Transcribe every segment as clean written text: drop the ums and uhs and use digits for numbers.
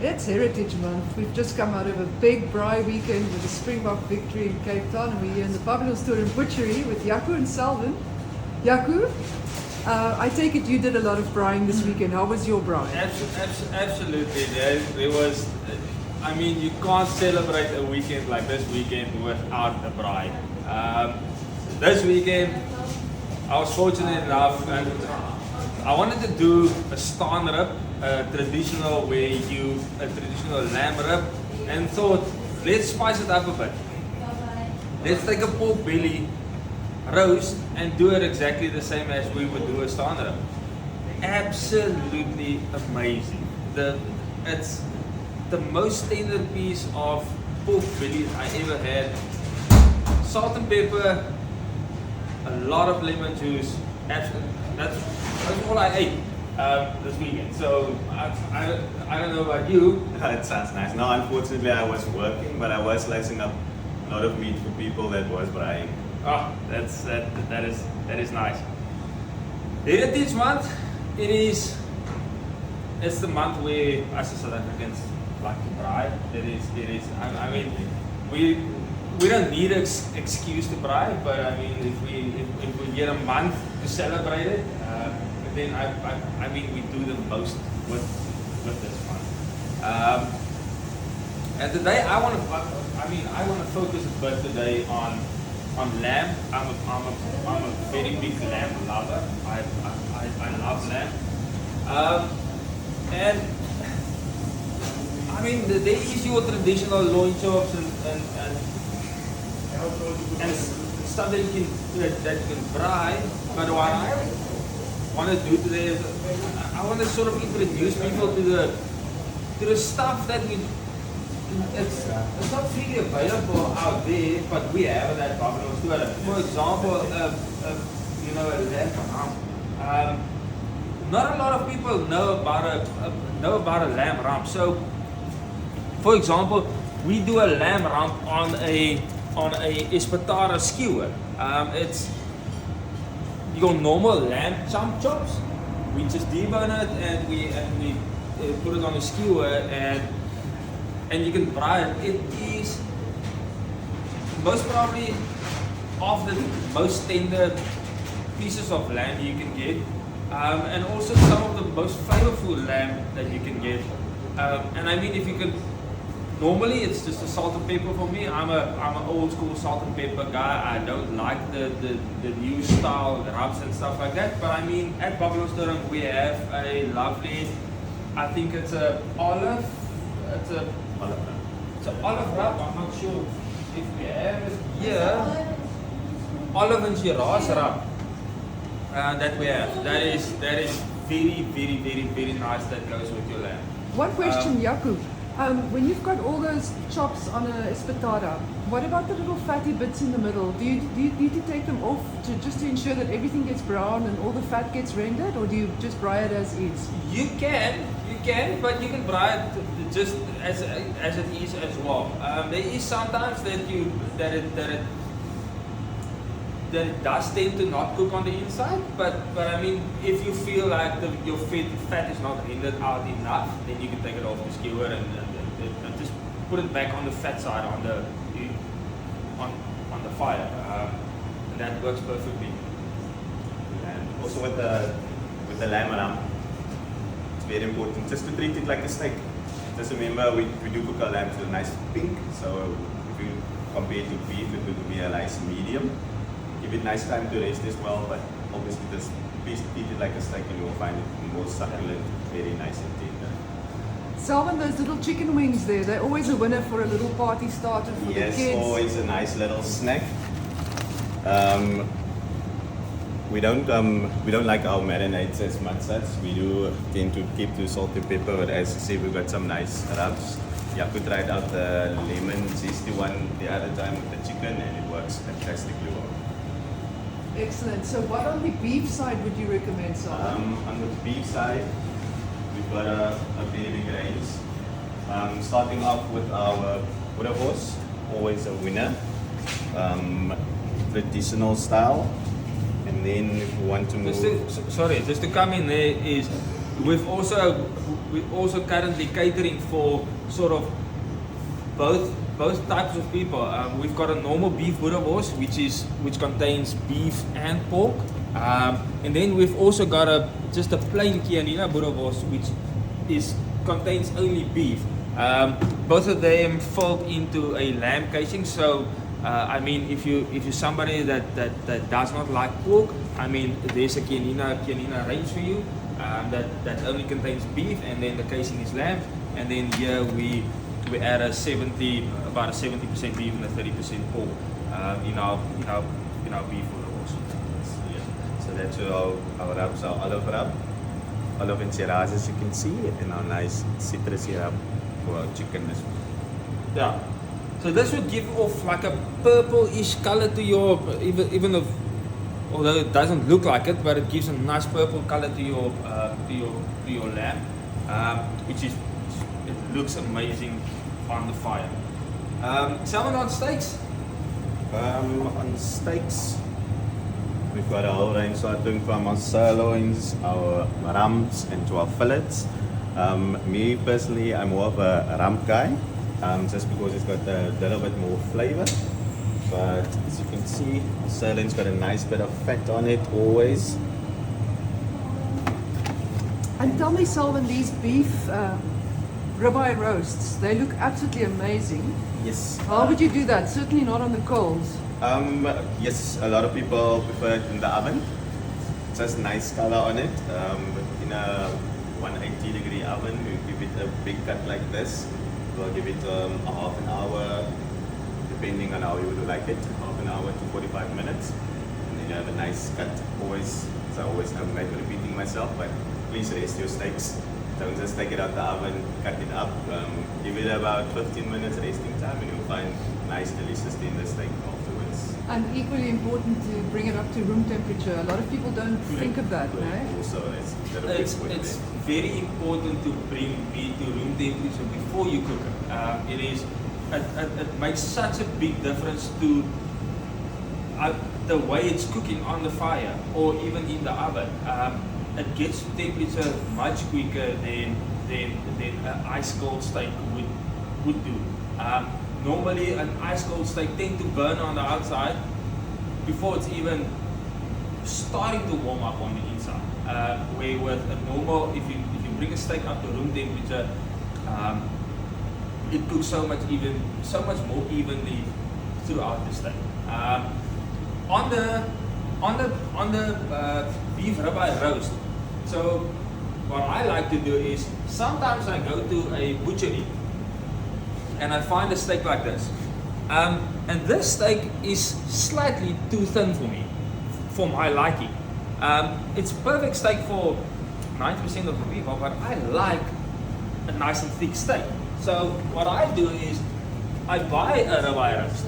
It's Heritage Month. We've just come out of a big Braai weekend with a Springbok victory in Cape Town, and we're here in the Babylonstoren Butchery with Jaco and Shelvin. Jaco, I take it you did a lot of braaiing this weekend. How was your braai? Absolutely. There was, I mean, you can't celebrate a weekend like this weekend without a braai. This weekend, I was fortunate enough, and I wanted to do a staan rib, a traditional lamb rib, and thought, let's spice it up a bit. Let's take a pork belly roast and do it exactly the same as we would do a staan rib. Absolutely amazing. It's the most tender piece of pork belly I ever had. Salt and pepper, a lot of lemon juice. That's all I ate this weekend. So I don't know about you. It sounds nice. No, unfortunately I was working, but I was slicing up a lot of meat for people that was braaiing. Oh, that is nice. Heritage Month, it's the month where us as South Africans like to braai. It is. I mean, we don't need an excuse to braai, but I mean, if we get a month to celebrate it, then I mean, we do the most with this month. And today I want to focus a bit today on lamb. I'm a very big lamb lover. I love lamb. And I mean, there is your traditional loin chops and stuff that you can braai. But what I want to do today is I want to sort of introduce people to the stuff that it's not freely available out there, but we have it at Babylonstoren. For example, a lamb rump. Not a lot of people know about a lamb rump. So, for example, we do a lamb rump on a espetara skewer. It's your normal lamb chops. We just debone it and we put it on a skewer and you can braai it. It is most probably of the most tender pieces of lamb you can get, and also some of the most flavorful lamb that you can get. And I mean, if you can. Normally, it's just a salt and pepper for me. I'm an old school salt and pepper guy. I don't like the new style rubs and stuff like that. But I mean, at Babylonstoren we have a lovely, I think it's a olive. It's an olive rub. I'm not sure if we have it here. Olive and shiraz rub that we have. That is very nice. That goes with your lamb. One question, Jaco. When you've got all those chops on a espetara, what about the little fatty bits in the middle? Do you need to take them off just to ensure that everything gets brown and all the fat gets rendered, or do you just braai it as is? You can, but you can braai it just as it is as well. There is sometimes that it does tend to not cook on the inside, but I mean, if you feel like your fat is not rendered out enough, then you can take it off the skewer and just put it back on the fat side on the fire, and that works perfectly. And also with the lamb rump, it's very important just to treat it like a steak. Just remember, we do cook our lamb to a nice pink, so if you compare it to beef, it would be a nice medium. Give it nice time to rest as well, but obviously just please treat it like a steak and you will find it more succulent, very nice and tender. Shelvin, those little chicken wings there, they're always a winner for a little party starter for the kids. Yes, always a nice little snack. We don't like our marinades as much as we do tend to keep to salt and pepper, but as you see, we've got some nice rubs. Jaco tried out the lemon zesty one the other time with the chicken and it works fantastically well. Excellent. So what on the beef side would you recommend, Shelvin? On the beef side, we've got a very big range. Starting off with our boerewors, always a winner. Traditional style. And then if you want to move... Just to come in there is, we've also we're also currently catering for sort of both types of people. We've got a normal beef boerewors, which contains beef and pork, and then we've also got just a plain Kianina boerewors, which contains only beef. Both of them fold into a lamb casing. So I mean, if you're somebody that does not like pork, I mean, there's a Kianina range for you that only contains beef, and then the casing is lamb, and then here we add about a 70% beef and a 30% pork in our beef boerewors. So that's our rubs, our olive rub, olive and shiraz, as you can see, and our nice citrusy rub for our chicken as well. Yeah. So this would give off like a purple-ish color to your, even if, although it doesn't look like it, but it gives a nice purple color to your lamb, which it looks amazing on the fire. Salmon on steaks. On steaks, we've got a whole range starting from our sirloins, our rams, and to our fillets. Me personally, I'm more of a rump guy, just because it's got a little bit more flavor. But as you can see, our sirloin's got a nice bit of fat on it always. And tell me, Shelvin, these beef ribeye roasts, they look absolutely amazing. Yes. How would you do that? Certainly not on the coals. Yes, a lot of people prefer it in the oven. Just nice color on it. In a 180-degree oven, we give it a big cut like this. We'll give it a half an hour, depending on how you would like it. Half an hour to 45 minutes. And then you have a nice cut. I'm like repeating myself, but please rest your steaks. Don't just take it out the oven, cut it up, give it about 15 minutes resting time, and you'll find nice, delicious tender steak afterwards. And equally important to bring it up to room temperature. A lot of people don't think of that, no? Also, It's very important to bring meat to room temperature before you cook it. It makes such a big difference to the way it's cooking on the fire or even in the oven. It gets to temperature much quicker than an ice cold steak would do. Normally, an ice cold steak tends to burn on the outside before it's even starting to warm up on the inside. Where with a normal, if you bring a steak up to room temperature, it cooks so much more evenly throughout the steak. On the beef ribeye roast. So what I like to do is sometimes I go to a butchery and I find a steak like this. And this steak is slightly too thin for me, for my liking. It's perfect steak for 90% of the people, but I like a nice and thick steak. So what I do is I buy a ribeye roast,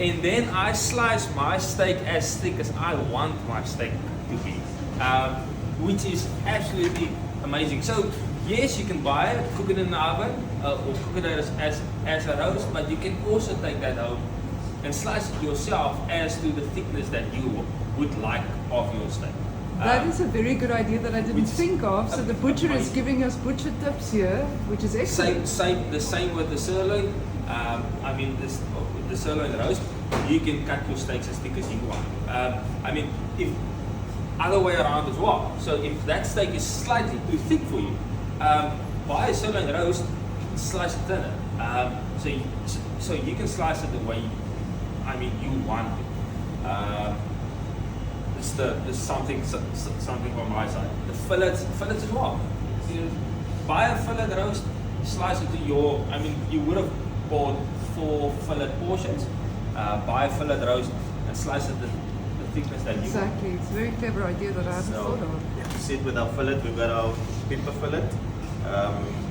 and then I slice my steak as thick as I want my steak to be, which is absolutely amazing. So yes, you can buy it, cook it in the oven, or cook it as a roast, but you can also take that home and slice it yourself as to the thickness that you would like of your steak. That is a very good idea that I didn't think of. So the butcher is giving us butcher tips here, which is excellent. The same with the sirloin. The sirloin roast, you can cut your steaks as thick as you want. If other way around as well. So if that steak is slightly too thick for you, buy a sirloin roast, slice it thinner. So you can slice it the way you want it. There's something from my side. The fillets as well. Buy a fillet roast, slice it to your. You would have bought 4 fillet portions. Buy a fillet roast and slice it the thickness that you want. Exactly, it's a very clever idea that I haven't thought of. To sit with our fillet, we've got our pepper fillet.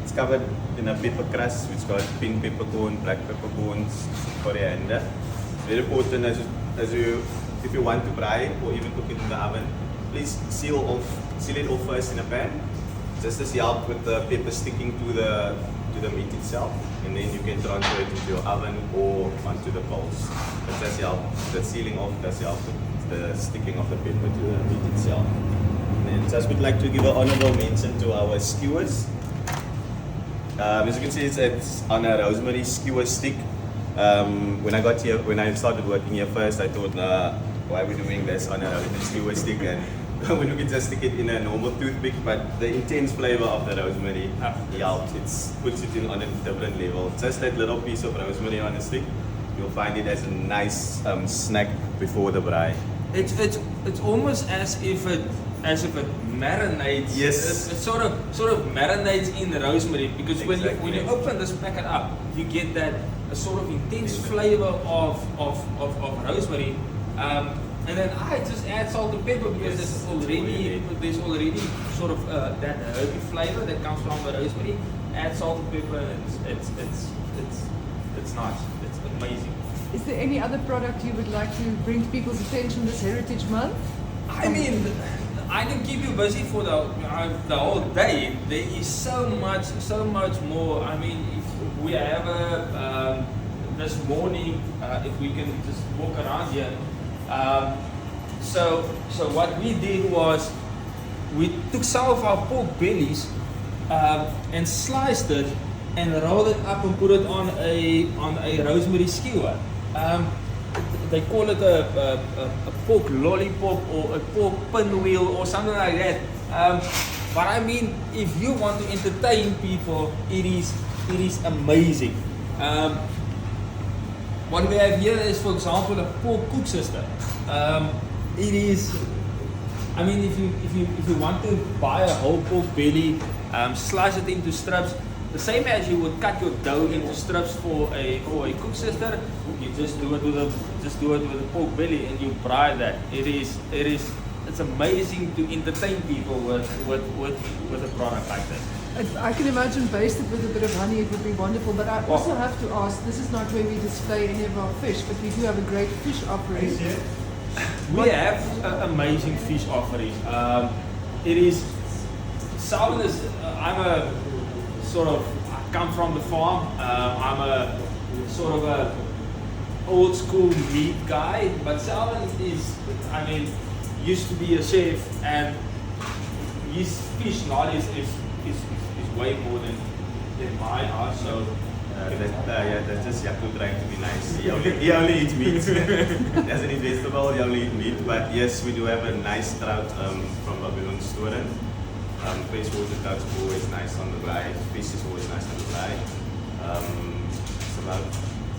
It's covered in a pepper crust, which got pink peppercorn, black peppercorns, coriander. Very important if you want to braai or even cook it in the oven, please seal it off first in a pan, just as help with the pepper sticking to the meat itself, and then you can transfer it into your oven or onto the coals. But that's help. The sealing off does help with the sticking of the pepper to the meat itself. And then just would like to give an honorable mention to our skewers. As you can see, it's on a rosemary skewer stick. When I got here, when I started working here first, I thought, why are we doing this on a rosemary skewer stick? And when we could just stick it in a normal toothpick, but the intense flavor of the rosemary helps. It puts it in on a different level. Just that little piece of rosemary on a stick, you'll find it as a nice snack before the braai. It's almost as if it marinates. Yes. It sort of marinates in the rosemary, because when you Exactly. open this packet up, you get that a sort of intense flavor of rosemary. And then I just add salt and pepper, because Yes, there's already sort of that herby flavor that comes from the rosemary. Add salt and pepper, and it's nice. It's amazing. Is there any other product you would like to bring to people's attention this Heritage Month? I mean, I can keep you busy for the whole day. There is so much more. I mean, if we have this morning, if we can just walk around here. So what we did was we took some of our pork bellies and sliced it and rolled it up and put it on a rosemary skewer. They call it a pork lollipop or a pork pinwheel or something like that. But I mean, if you want to entertain people, it is amazing. What we have here is, for example, a pork cook system. It is, I mean, if you want to buy a whole pork belly, slice it into strips, the same as you would cut your dough into strips for a cook sister, you just do it with a pork belly and you braai that. It's amazing to entertain people with a product like that. I can imagine basted with a bit of honey, it would be wonderful. But I also have to ask, this is not where we display any of our fish, but we do have a great fish offering. We have amazing fish offerings. It is, Shelvin is, I come from the farm. I'm a sort of a old school meat guy, but Shelvin is, I mean, used to be a chef, and his fish knowledge is way more than mine are. So that's just Jaco trying to be nice. He only eats meat. He doesn't eat vegetable, he only eats meat. But yes, we do have a nice trout from Babylonstoren. Freshwater trout is always nice on the braai. Fish is always nice on the braai. It's about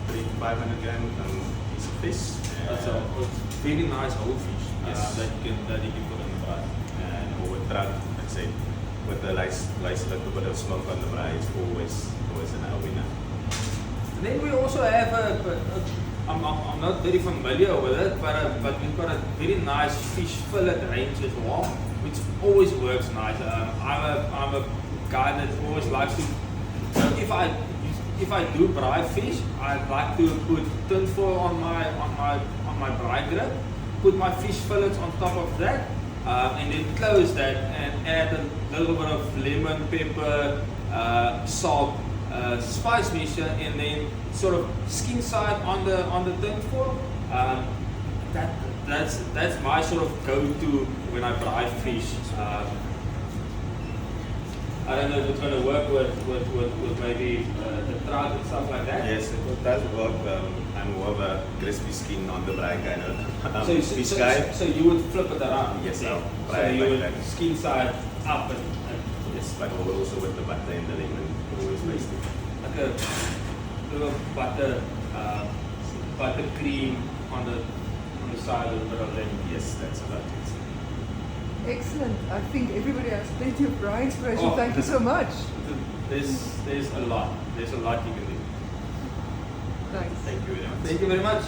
300 to 500 gram piece of fish. it's a very nice whole fish Yes. that you can put on the braai. And or with trout, let's say, with the nice little bit of smoke on the braai, it's always a winner. And then we also have I'm not very familiar with it, but we've got a very nice fish fillet range as well, which always works nice. I'm a guy that always likes to. So if I do braai fish, I like to put tin foil on my braai grip, put my fish fillets on top of that, and then close that and add a little bit of lemon, pepper, salt, spice mixture, and then sort of skin side on the tin foil. That's my sort of go-to when I braai fish. I don't know if it's going to work with maybe the trout and stuff like that. Yes, it does work. I'm more of a crispy skin on the braai kind of fish guy. So you would flip it around. Yes, I'll So braai you like would that. skin side up and Yes, but also with the butter and the lemon, always tasty. like a little butter cream on the side with a bit of lemon. Yes, that's about it. Excellent. I think everybody has plenty of braai inspiration. Oh, Thank you so much. There's a lot. There's a lot you can do. Thanks. Thank you very much. Thank you very much.